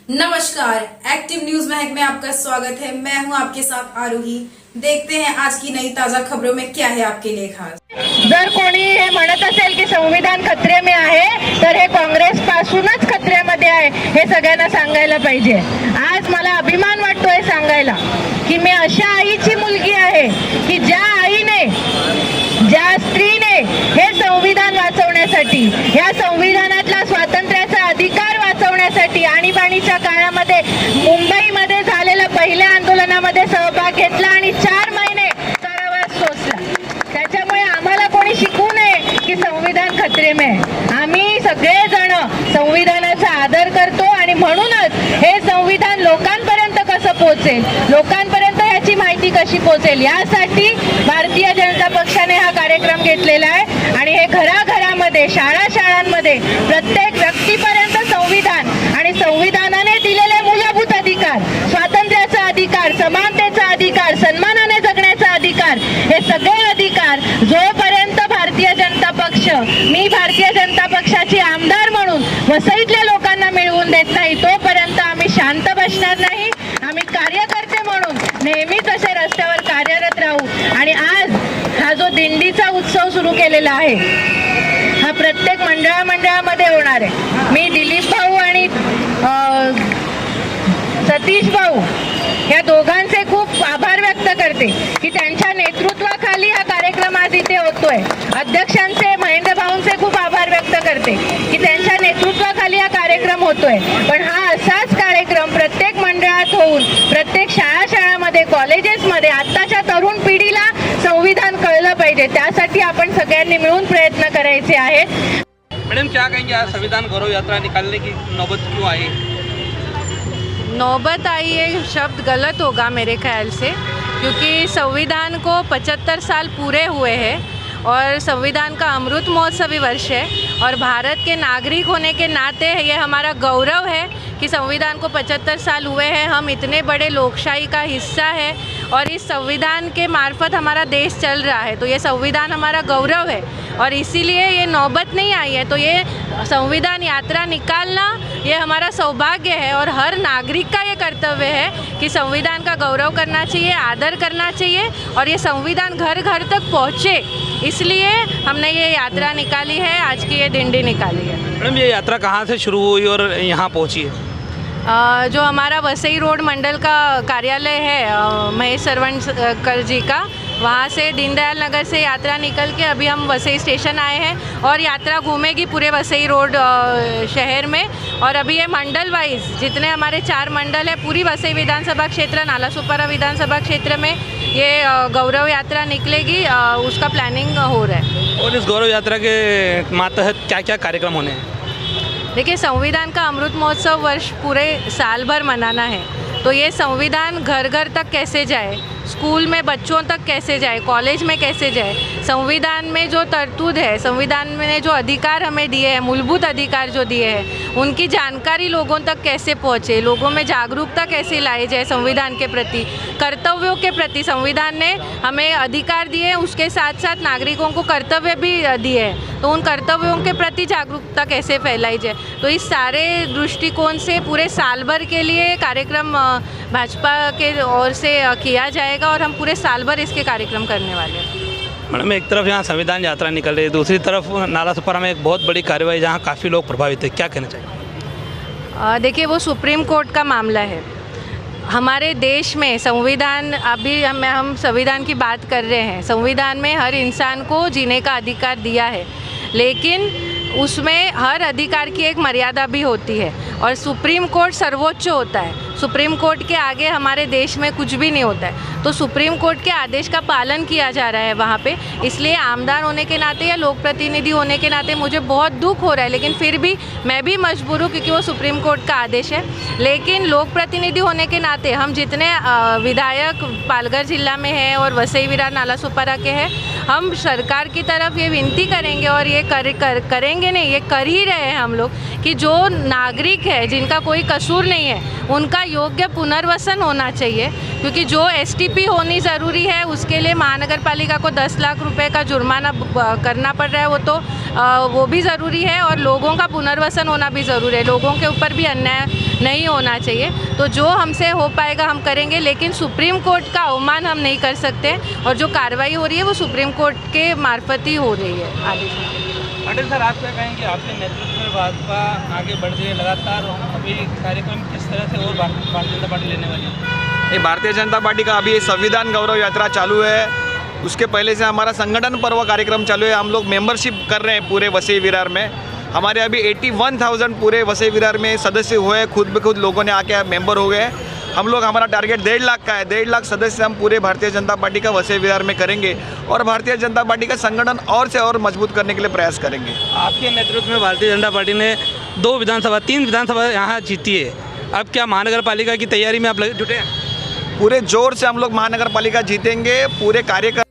नमस्कार, active news महक में आपका स्वागत है। मैं हूं आपके साथ आरोही। देखते हैं आज की नई ताजा खबरों में क्या है आपके लिए खास। जर कोणी हे म्हणत असेल की संविधान खतरे में आहे तर हे काँग्रेस पासूनच खतऱ्यामध्ये आहे हे सगळ्यांना सांगायला पाहिजे। आज मला अभिमान वाटतोय सांगायला की मी अशा आईची मुलगी आहे की ज्या आईने ज्या स्त्रीने हे संविधान वाचवण्यासाठी या संविधानातला स्वातंत्र्याचा अधिकार वाचवण्यासाठी आणीबाणीच्या काळामध्ये मुंबईमध्ये झालेल्या पहिल्या आंदोलनामध्ये सहभाग घेतला आणि 4 महिने कारावास सोसला। त्याच्यामुळे आम्हाला कोणी शिकवू नये की संविधान खतरे में आहे। आम्ही सगळेजण संविधानाचा आदर करतो आणि म्हणूनच हे संविधान लोकांपर्यंत कसं पोहोचेल, लोकांपर्यंत याची माहिती कशी पोहोचेल यासाठी भारतीय जनता पक्षाने हा कार्यक्रम घेतलेला आहे आणि हे घराघरामध्ये शाळांमध्ये प्रत्येक व्यक्तीपर्यंत संविधान आणि संविधानाने दिलेले मूलभूत अधिकार, स्वातंत्र्याचा अधिकार, समानतेचा अधिकार, सन्मानाने जगण्याचा अधिकार, हे सगळे अधिकार जोपर्यंत भारतीय जनता पक्ष मी भारतीय जनता पक्षाची आमदार म्हणून वसईतल्या लोकांना मिळवून देत नाही तोपर्यंत आम्ही शांत बसणार नाही। आम्ही कार्यकर्ते म्हणून नेहमीच असे रस्त्यावर कार्यरत राहू आणि आज हा जो दिंडीचा उत्सव सुरू केलेला आहे हा प्रत्येक मंडळामध्ये होणार आहे। मी दिलीप भाऊ आणि सतीश भाऊ या दोघांचे खूप आभार व्यक्त करते की त्यांच्या नेतृत्वाखाली हा कार्यक्रम आज इथे होतोय। अध्यक्षांचे महेंद्र भाऊंचे खूप आभार व्यक्त करते की त्यांच्या नेतृत्वाखाली हा कार्यक्रम होतोय। पण हा असाच कार्यक्रम प्रत्येक मंडळात होऊन प्रत्येक शाळांमध्ये कॉलेजेसमध्ये आत्ताच्या तरुण पिढीला संविधान कळलं पाहिजे, त्यासाठी आपण सगळ्यांनी मिळून प्रयत्न करायचे आहेत। मैडम क्या कहेंगे, आज संविधान गौरव यात्रा निकालने की नौबत क्यों आई? नौबत आई ये शब्द गलत होगा मेरे ख्याल से, क्योंकि संविधान को 75 साल पूरे हुए हैं और संविधान का अमृत महोत्सवी वर्ष है और भारत के नागरिक होने के नाते ये हमारा गौरव है कि संविधान को 75 साल हुए हैं। हम इतने बड़े लोकशाही का हिस्सा है और इस संविधान के मार्फत हमारा देश चल रहा है, तो ये संविधान हमारा गौरव है और इसीलिए ये नौबत नहीं आई है। तो ये संविधान यात्रा निकालना ये हमारा सौभाग्य है और हर नागरिक का ये कर्तव्य है कि संविधान का गौरव करना चाहिए, आदर करना चाहिए और ये संविधान घर घर तक पहुँचे, इसलिए हमने ये यात्रा निकाली है, आज की ये दिंडी निकाली है। मैडम ये यात्रा कहाँ से शुरू हुई और यहाँ पहुँची है? जो हमारा वसई रोड मंडल का कार्यालय है महेश सरवणकर जी का, वहाँ से दीनदयाल नगर से यात्रा निकल के अभी हम वसई स्टेशन आए हैं और यात्रा घूमेगी पूरे वसई रोड शहर में। और अभी ये मंडल वाइज जितने हमारे 4 मंडल है पूरी वसई विधानसभा क्षेत्र, नालासोपारा विधानसभा क्षेत्र में ये गौरव यात्रा निकलेगी, उसका प्लानिंग हो रहा है। और इस गौरव यात्रा के मातहत क्या क्या कार्यक्रम होने हैं? देखिए, संविधान का अमृत महोत्सव वर्ष पूरे साल भर मनाना है, तो ये संविधान घर घर तक कैसे जाए, स्कूल में बच्चों तक कैसे जाए, कॉलेज में कैसे जाए, संविधान में जो तरतूद है, संविधान में जो अधिकार हमें दिए हैं, मूलभूत अधिकार जो दिए हैं, उनकी जानकारी लोगों तक कैसे पहुँचे, लोगों में जागरूकता कैसे लाई जाए संविधान के प्रति, कर्तव्यों के प्रति। संविधान ने हमें अधिकार दिए, उसके साथ साथ नागरिकों को कर्तव्य भी दिए हैं, तो उन कर्तव्यों के प्रति जागरूकता कैसे फैलाई जाए। तो इस सारे दृष्टिकोण से पूरे साल भर के लिए कार्यक्रम भाजपा के ओर से किया जाएगा और हम पूरे साल भर इसके कार्यक्रम करने वाले हैं। मैडम एक तरफ यहाँ संविधान यात्रा निकल रही है, दूसरी तरफ नालासोपारा में एक बहुत बड़ी कार्रवाई जहाँ काफ़ी लोग प्रभावित है, क्या कहना चाहिए? देखिए, वो सुप्रीम कोर्ट का मामला है। हमारे देश में संविधान, अभी हम संविधान की बात कर रहे हैं, संविधान में हर इंसान को जीने का अधिकार दिया है, लेकिन उसमें हर अधिकार की एक मर्यादा भी होती है और सुप्रीम कोर्ट सर्वोच्च होता है। सुप्रीम कोर्ट के आगे हमारे देश में कुछ भी नहीं होता है, तो सुप्रीम कोर्ट के आदेश का पालन किया जा रहा है वहाँ पे। इसलिए आमदार होने के नाते या लोक प्रतिनिधि होने के नाते मुझे बहुत दुख हो रहा है, लेकिन फिर भी मैं भी मजबूर हूँ क्योंकि वो सुप्रीम कोर्ट का आदेश है। लेकिन लोक प्रतिनिधि होने के नाते हम जितने विधायक पालघर जिला में हैं और वसई विरार नालासोपारा के हैं, हम सरकार की तरफ ये विनती करेंगे और ये करेंगे नहीं, ये कर ही रहे हैं हम लोग कि जो नागरिक है जिनका कोई कसूर नहीं है उनका योग्य पुनर्वसन होना चाहिए। क्योंकि जो STP होनी ज़रूरी है उसके लिए महानगर पालिका को 10 लाख रुपए का जुर्माना करना पड़ रहा है, वो भी ज़रूरी है, और लोगों का पुनर्वसन होना भी ज़रूरी है। लोगों के ऊपर भी अन्याय नहीं होना चाहिए। तो जो हमसे हो पाएगा हम करेंगे, लेकिन सुप्रीम कोर्ट का अवमान हम नहीं कर सकते, और जो कार्रवाई हो रही है वो सुप्रीम कोर्ट के मार्फत ही हो रही है आदेश। पटेल सर, आप क्या कहेंगे, आपके नेतृत्व में भाजपा आगे बढ़ रही है लगातार, अभी कार्यक्रम किस तरह से और भारतीय जनता पार्टी लेने वाली है? ये भारतीय जनता पार्टी का अभी संविधान गौरव यात्रा चालू है, उसके पहले से हमारा संगठन पर्व कार्यक्रम चालू है। हम लोग मेंबरशिप कर रहे हैं पूरे वसई विरार में। हमारे अभी 81,000 पूरे वसई विरार में सदस्य हुए, खुद ब खुद लोगों ने आके मेंबर हो गए। हम लोग, हमारा टारगेट 1.5 लाख का है। 1.5 लाख सदस्य हम पूरे भारतीय जनता पार्टी का वसई विरार में करेंगे, और भारतीय जनता पार्टी का संगठन और से और मजबूत करने के लिए प्रयास करेंगे। आपके नेतृत्व में भारतीय जनता पार्टी ने 3 विधानसभा यहाँ जीती है। अब क्या महानगर पालिका की तैयारी में आप जुटे हैं? पूरे जोर से हम लोग महानगर पालिका जीतेंगे। पूरे कार्यक्रम